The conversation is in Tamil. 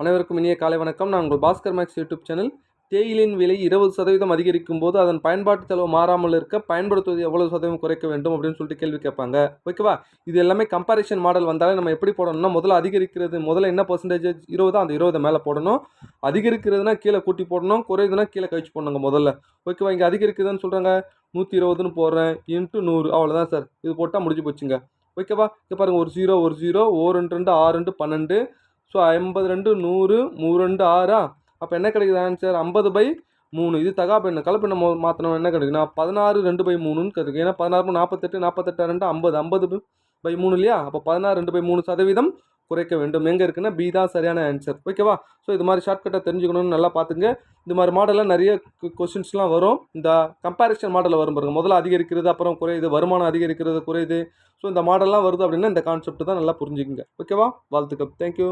அனைவருக்கும் இனிய காலை வணக்கம். நான் உங்கள் பாஸ்கர் மேக்ஸ் யூடியூப் சேனல். தேயிலின் விலை 20% அதிகரிக்கும் போது அதன் பயன்பாட்டு செலவு மாறாமல் இருக்க பயன்படுத்துவது எவ்வளவு சதவீதம் குறைக்க வேண்டும் அப்படின்னு சொல்லிட்டு கேள்வி கேட்பாங்க. ஓகேவா? இது எல்லாமே கம்பாரிஷன் மாடல் வந்தாலே நம்ம எப்படி போடணும்னா, முதல்ல அதிகரிக்கிறது முதல்ல என்ன பர்சன்டேஜ் 20 அந்த 20 மேலே போடணும். அதிகரிக்கிறதுனா கீழே கூட்டி போடணும், குறையுதுன்னா கீழே கழிச்சு போடணுங்க முதல்ல. ஓகேவா? இங்கே அதிகரிக்குதுன்னு சொல்கிறாங்க, 120ன்னு போடுறேன், இன்ட்டு 100 அவ்வளோதான் சார். இது போட்டால் முடிஞ்சு போச்சுங்க. ஓகேவா? இங்கே பாருங்கள், ஒரு 0 ஒரு 0 ஓ 2 2 6 2 12. ஸோ 52 100 3 2 6. அப்போ என்ன கிடைக்குது ஆன்சர்? 50/3. இது தகாப்பெண்ணு கலப்பெண்ணை மாற்றினோம் என்ன கிடைக்குன்னா 16 2/3ன்னு கிடைக்கும். ஏன்னா 16 48 48 2 50 50/3 இல்லையா? அப்போ 16 2/3% குறைக்க வேண்டும். எங்கே இருக்குன்னா பி தான் சரியான ஆன்சர். ஓகேவா? ஸோ இது மாதிரி ஷார்ட்கட்டாக தெரிஞ்சுக்கணும்னு நல்லா பார்த்துங்க. இது மாதிரி மாடலில் நிறைய கொஸ்டின்ஸ்லாம் வரும். இந்த கம்பேரிஷன் மாடலில் வரும் பாருங்க. முதல்ல அதிகரிக்கிறது, அப்புறம் குறையுது, வருமானம் அதிகரிக்கிறது, குறையுது. ஸோ இந்த மாடல்லாம் வருது அப்படின்னா இந்த கான்செப்ட் தான் நல்லா புரிஞ்சுக்குங்க. ஓகேவா? வாழ்த்துக்கள். தேங்க்யூ.